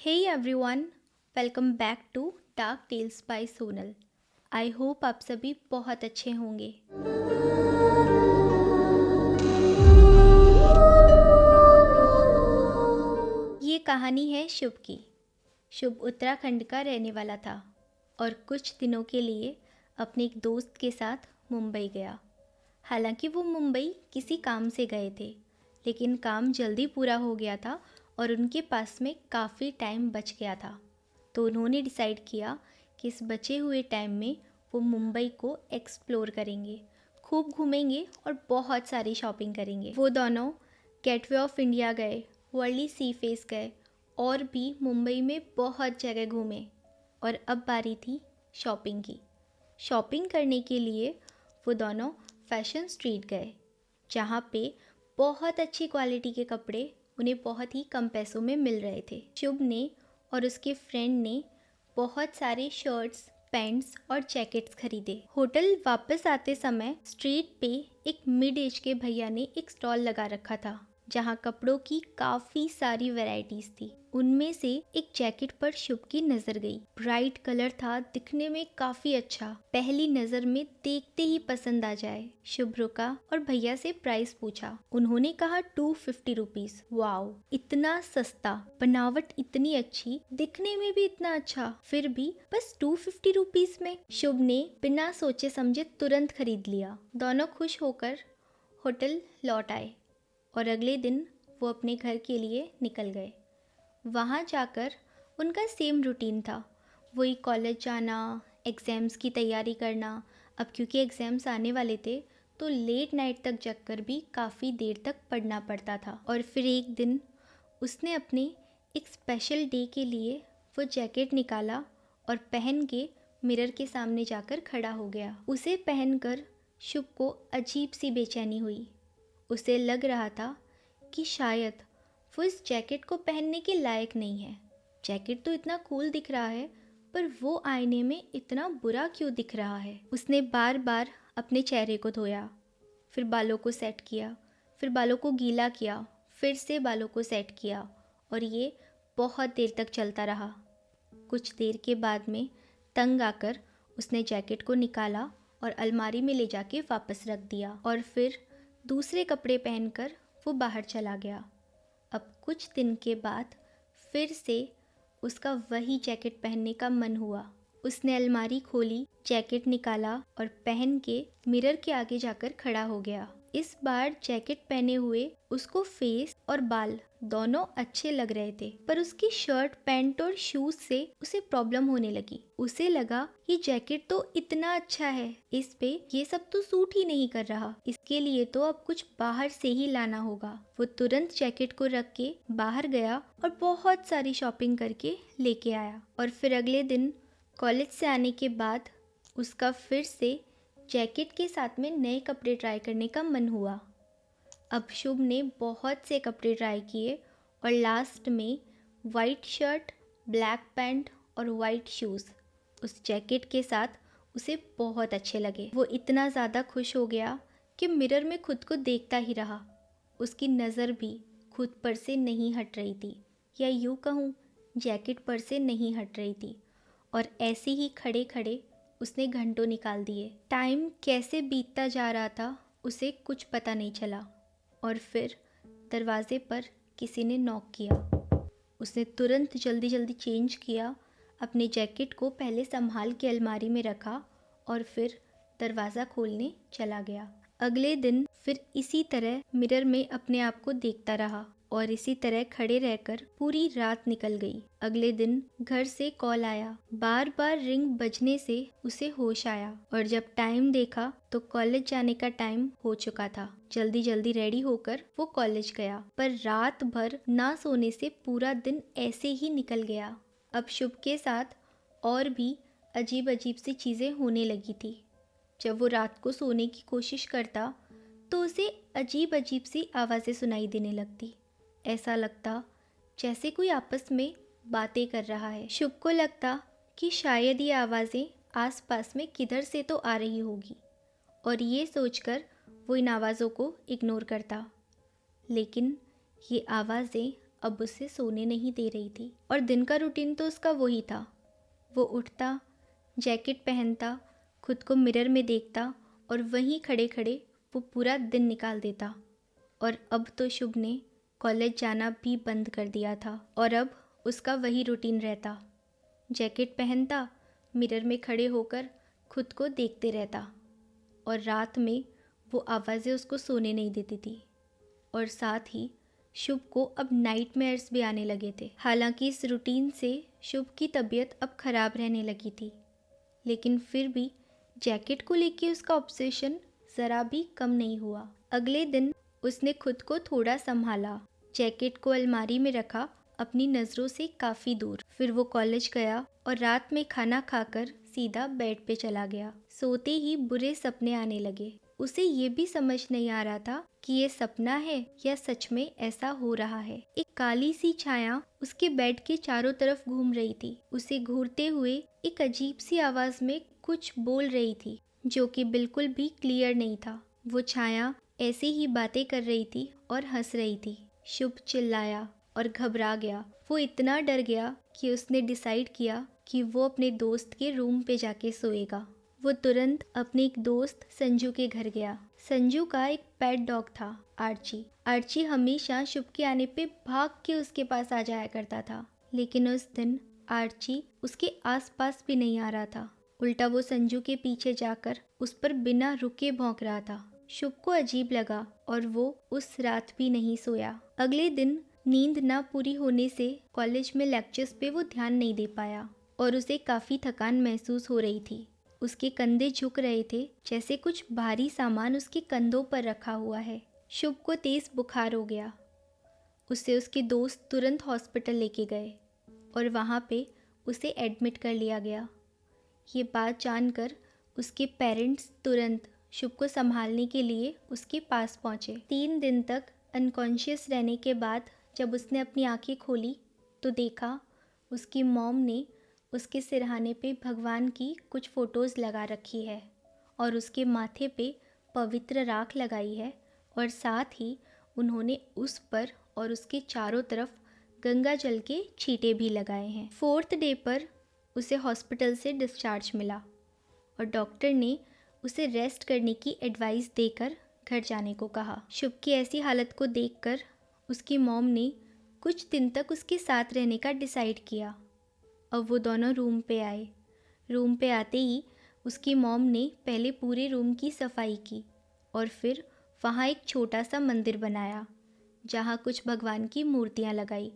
Hey everyone, welcome back to dark tales by Sonal. I hope आप सभी बहुत अच्छे होंगे। ये कहानी है शुभ की। शुभ उत्तराखंड का रहने वाला था और कुछ दिनों के लिए अपने एक दोस्त के साथ मुंबई गया। हालांकि वो मुंबई किसी काम से गए थे, लेकिन काम जल्दी पूरा हो गया था और उनके पास में काफ़ी टाइम बच गया था। तो उन्होंने डिसाइड किया कि इस बचे हुए टाइम में वो मुंबई को एक्सप्लोर करेंगे, खूब घूमेंगे और बहुत सारी शॉपिंग करेंगे। वो दोनों गेटवे ऑफ इंडिया गए, वर्ली सी फेस गए और भी मुंबई में बहुत जगह घूमे। और अब बारी थी शॉपिंग की। शॉपिंग करने के लिए वो दोनों फैशन स्ट्रीट गए, जहाँ पे बहुत अच्छी क्वालिटी के कपड़े उन्हें बहुत ही कम पैसों में मिल रहे थे। शुभ ने और उसके फ्रेंड ने बहुत सारे शर्ट्स, पैंट्स और जैकेट्स खरीदे। होटल वापस आते समय स्ट्रीट पे एक मिड एज के भैया ने एक स्टॉल लगा रखा था, जहाँ कपड़ों की काफ़ी सारी वैरायटीज थी। उनमें से एक जैकेट पर शुभ की नज़र गई। ब्राइट कलर था, दिखने में काफ़ी अच्छा, पहली नज़र में देखते ही पसंद आ जाए। शुभ रुका और भैया से प्राइस पूछा। उन्होंने कहा 250 रुपीज़। वाओ, इतना सस्ता, बनावट इतनी अच्छी, दिखने में भी इतना अच्छा, फिर भी बस 250 रुपीज़ में। शुभ ने बिना सोचे समझे तुरंत खरीद लिया। दोनों खुश होकर होटल लौट आए और अगले दिन वो अपने घर के लिए निकल गए। वहाँ जाकर उनका सेम रूटीन था, वही कॉलेज जाना, एग्ज़ाम्स की तैयारी करना। अब क्योंकि एग्ज़ाम्स आने वाले थे तो लेट नाइट तक जगकर भी काफ़ी देर तक पढ़ना पड़ता था। और फिर एक दिन उसने अपने एक स्पेशल डे के लिए वो जैकेट निकाला और पहन के मिरर के सामने जाकर खड़ा हो गया। उसे पहनकर शुभ को अजीब सी बेचैनी हुई। उसे लग रहा था कि शायद वो इस जैकेट को पहनने के लायक नहीं है। जैकेट तो इतना कूल दिख रहा है, पर वो आईने में इतना बुरा क्यों दिख रहा है। उसने बार बार अपने चेहरे को धोया, फिर बालों को सेट किया, फिर बालों को गीला किया, फिर से बालों को सेट किया और ये बहुत देर तक चलता रहा। कुछ देर के बाद में तंग आकर उसने जैकेट को निकाला और अलमारी में ले जाके वापस रख दिया और फिर दूसरे कपड़े पहनकर वो बाहर चला गया। अब कुछ दिन के बाद फिर से उसका वही जैकेट पहनने का मन हुआ। उसने अलमारी खोली, जैकेट निकाला और पहन के मिरर के आगे जाकर खड़ा हो गया। इस बार जैकेट पहने हुए उसको फेस और बाल दोनों अच्छे लग रहे थे, पर उसकी शर्ट, पैंट और शूज से उसे प्रॉब्लम होने लगी। उसे लगा ये जैकेट तो इतना अच्छा है, इस पे ये सब तो सूट ही नहीं कर रहा, इसके लिए तो अब कुछ बाहर से ही लाना होगा। वो तुरंत जैकेट को रख के बाहर गया और बहुत सारी शॉपिंग करके लेके आया। और फिर अगले दिन कॉलेज से आने के बाद उसका फिर से जैकेट के साथ में नए कपड़े ट्राई करने का मन हुआ। अब शुभ ने बहुत से कपड़े ट्राई किए और लास्ट में वाइट शर्ट, ब्लैक पैंट और वाइट शूज़ उस जैकेट के साथ उसे बहुत अच्छे लगे। वो इतना ज़्यादा खुश हो गया कि मिरर में खुद को देखता ही रहा। उसकी नज़र भी खुद पर से नहीं हट रही थी, या यूँ कहूँ जैकेट पर से नहीं हट रही थी। और ऐसे ही खड़े खड़े उसने घंटों निकाल दिए। टाइम कैसे बीतता जा रहा था उसे कुछ पता नहीं चला। और फिर दरवाजे पर किसी ने नॉक किया। उसने तुरंत जल्दी जल्दी चेंज किया, अपने जैकेट को पहले संभाल के अलमारी में रखा और फिर दरवाज़ा खोलने चला गया। अगले दिन फिर इसी तरह मिरर में अपने आप को देखता रहा और इसी तरह खड़े रहकर पूरी रात निकल गई। अगले दिन घर से कॉल आया, बार बार रिंग बजने से उसे होश आया और जब टाइम देखा तो कॉलेज जाने का टाइम हो चुका था। जल्दी जल्दी रेडी होकर वो कॉलेज गया, पर रात भर ना सोने से पूरा दिन ऐसे ही निकल गया। अब शुभ के साथ और भी अजीब अजीब सी चीज़ें होने लगी थी। जब वो रात को सोने की कोशिश करता तो उसे अजीब अजीब सी आवाज़ें सुनाई देने लगती। ऐसा लगता जैसे कोई आपस में बातें कर रहा है। शुभ को लगता कि शायद ये आवाज़ें आसपास में किधर से तो आ रही होगी और ये सोचकर वो इन आवाज़ों को इग्नोर करता। लेकिन ये आवाज़ें अब उसे सोने नहीं दे रही थी। और दिन का रूटीन तो उसका वही था। वो उठता, जैकेट पहनता, खुद को मिरर में देखता और वहीं खड़े खड़े वो पूरा दिन निकाल देता। और अब तो शुभ ने कॉलेज जाना भी बंद कर दिया था और अब उसका वही रूटीन रहता। जैकेट पहनता, मिरर में खड़े होकर खुद को देखते रहता और रात में वो आवाज़ें उसको सोने नहीं देती थी। और साथ ही शुभ को अब नाइटमेयर्स भी आने लगे थे। हालांकि इस रूटीन से शुभ की तबीयत अब ख़राब रहने लगी थी, लेकिन फिर भी जैकेट को लेके उसका ऑब्सेशन ज़रा भी कम नहीं हुआ। अगले दिन उसने खुद को थोड़ा संभाला, जैकेट को अलमारी में रखा, अपनी नज़रों से काफ़ी दूर। फिर वो कॉलेज गया और रात में खाना खाकर सीधा बेड पे चला गया। सोते ही बुरे सपने आने लगे। उसे ये भी समझ नहीं आ रहा था कि ये सपना है या सच में ऐसा हो रहा है। एक काली सी छाया उसके बेड के चारों तरफ घूम रही थी। उसे घूरते हुए एक अजीब सी आवाज़ में कुछ बोल रही थी, जो कि बिल्कुल भी क्लियर नहीं था। वो छाया ऐसे ही बातें कर रही थी और हंस रही थी। शुभ चिल्लाया और घबरा गया। वो इतना डर गया कि उसने डिसाइड किया कि वो अपने दोस्त के रूम पे जाके सोएगा। वो तुरंत अपने एक दोस्त संजू के घर गया। संजू का एक पेट डॉग था, आर्ची। आर्ची हमेशा शुभ के आने पे भाग के उसके पास आ जाया करता था, लेकिन उस दिन आर्ची उसके आसपास भी नहीं आ रहा था। उल्टा वो संजू के पीछे जाकर उस पर बिना रुके भौंक रहा था। शुभ को अजीब लगा और वो उस रात भी नहीं सोया। अगले दिन नींद ना पूरी होने से कॉलेज में लेक्चर्स पे वो ध्यान नहीं दे पाया और उसे काफ़ी थकान महसूस हो रही थी। उसके कंधे झुक रहे थे, जैसे कुछ भारी सामान उसके कंधों पर रखा हुआ है। शुभ को तेज़ बुखार हो गया। उसे उसके दोस्त तुरंत हॉस्पिटल लेके गए और वहाँ पे उसे एडमिट कर लिया गया। ये बात जानकर उसके पेरेंट्स तुरंत शुभ को संभालने के लिए उसके पास पहुँचे। 3 दिन तक अनकॉन्शियस रहने के बाद जब उसने अपनी आंखें खोली तो देखा उसकी मॉम ने उसके सिरहाने पे भगवान की कुछ फ़ोटोज़ लगा रखी है और उसके माथे पे पवित्र राख लगाई है और साथ ही उन्होंने उस पर और उसके चारों तरफ गंगा जल के छींटे भी लगाए हैं। 4th डे पर उसे हॉस्पिटल से डिस्चार्ज मिला और डॉक्टर ने उसे रेस्ट करने की एडवाइस देकर घर जाने को कहा। शुभ की ऐसी हालत को देखकर उसकी मॉम ने कुछ दिन तक उसके साथ रहने का डिसाइड किया। अब वो दोनों रूम पे आए। रूम पे आते ही उसकी मॉम ने पहले पूरे रूम की सफाई की और फिर वहाँ एक छोटा सा मंदिर बनाया जहाँ कुछ भगवान की मूर्तियाँ लगाई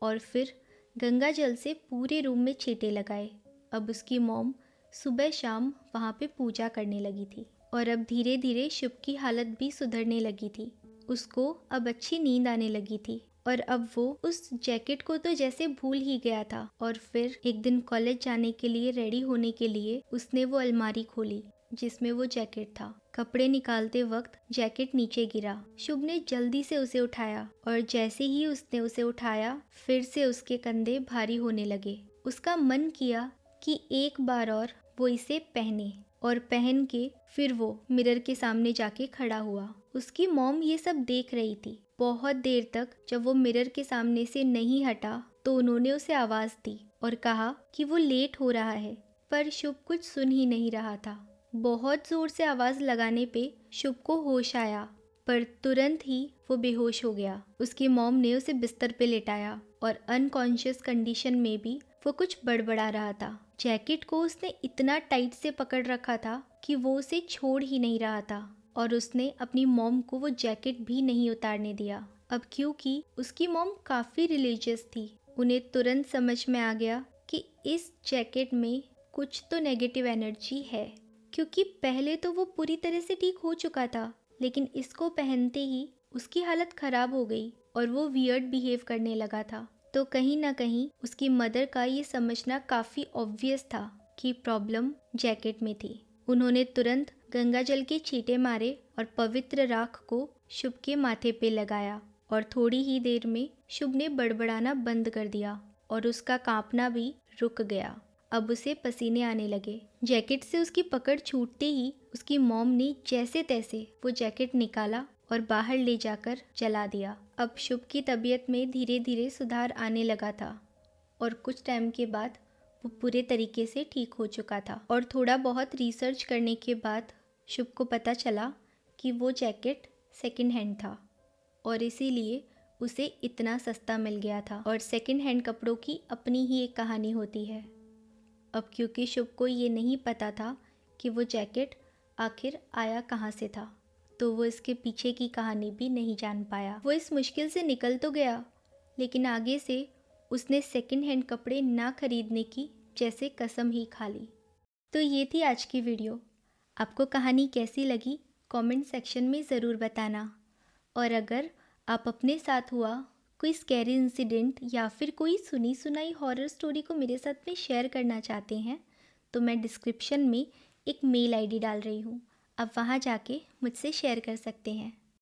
और फिर गंगा जल से पूरे रूम में छींटे लगाए। अब उसकी मॉम सुबह शाम वहाँ पे पूजा करने लगी थी और अब धीरे धीरे शुभ की हालत भी सुधरने लगी थी। उसको अब अच्छी नींद आने लगी थी और अब वो उस जैकेट को तो जैसे भूल ही गया था। और फिर एक दिन कॉलेज जाने के लिए रेडी होने के लिए उसने वो अलमारी खोली जिसमें वो जैकेट था। कपड़े निकालते वक्त जैकेट नीचे गिरा। शुभ ने जल्दी से उसे उठाया और जैसे ही उसने उसे उठाया फिर से उसके कंधे भारी होने लगे। उसका मन किया कि एक बार और वो इसे पहने और पहन के फिर वो मिरर के सामने जाके खड़ा हुआ। उसकी मॉम ये सब देख रही थी। बहुत देर तक जब वो मिरर के सामने से नहीं हटा तो उन्होंने उसे आवाज़ दी और कहा कि वो लेट हो रहा है, पर शुभ कुछ सुन ही नहीं रहा था। बहुत ज़ोर से आवाज़ लगाने पे शुभ को होश आया, पर तुरंत ही वो बेहोश हो गया। उसकी मॉम ने उसे बिस्तर पे लेटाया और अनकॉन्शियस कंडीशन में भी वो कुछ बड़बड़ा रहा था। जैकेट को उसने इतना टाइट से पकड़ रखा था कि वो उसे छोड़ ही नहीं रहा था और उसने अपनी मॉम को वो जैकेट भी नहीं उतारने दिया। अब क्योंकि उसकी मॉम काफ़ी रिलीजियस थी, उन्हें तुरंत समझ में आ गया कि इस जैकेट में कुछ तो नेगेटिव एनर्जी है, क्योंकि पहले तो वो पूरी तरह से ठीक हो चुका था, लेकिन इसको पहनते ही उसकी हालत ख़राब हो गई और वो वियर्ड बिहेव करने लगा था। तो कहीं ना कहीं उसकी मदर का ये समझना काफ़ी ऑब्वियस था कि प्रॉब्लम जैकेट में थी। उन्होंने तुरंत गंगा जल के छींटे मारे और पवित्र राख को शुभ के माथे पे लगाया और थोड़ी ही देर में शुभ ने बड़बड़ाना बंद कर दिया और उसका कांपना भी रुक गया। अब उसे पसीने आने लगे। जैकेट से उसकी पकड़ छूटते ही उसकी मॉम ने जैसे तैसे वो जैकेट निकाला और बाहर ले जाकर जला दिया। अब शुभ की तबीयत में धीरे धीरे सुधार आने लगा था और कुछ टाइम के बाद वो पूरे तरीके से ठीक हो चुका था। और थोड़ा बहुत रिसर्च करने के बाद शुभ को पता चला कि वो जैकेट सेकंड हैंड था और इसीलिए उसे इतना सस्ता मिल गया था। और सेकंड हैंड कपड़ों की अपनी ही एक कहानी होती है। अब क्योंकि शुभ को ये नहीं पता था कि वो जैकेट आखिर आया कहाँ से था, तो वो इसके पीछे की कहानी भी नहीं जान पाया। वो इस मुश्किल से निकल तो गया, लेकिन आगे से उसने सेकंड हैंड कपड़े ना खरीदने की जैसे कसम ही खा ली। तो ये थी आज की वीडियो। आपको कहानी कैसी लगी कमेंट सेक्शन में ज़रूर बताना। और अगर आप अपने साथ हुआ कोई स्कैरी इंसिडेंट या फिर कोई सुनी सुनाई हॉरर स्टोरी को मेरे साथ में शेयर करना चाहते हैं, तो मैं डिस्क्रिप्शन में एक मेल आईडी डाल रही हूँ, आप वहाँ जाके मुझसे शेयर कर सकते हैं।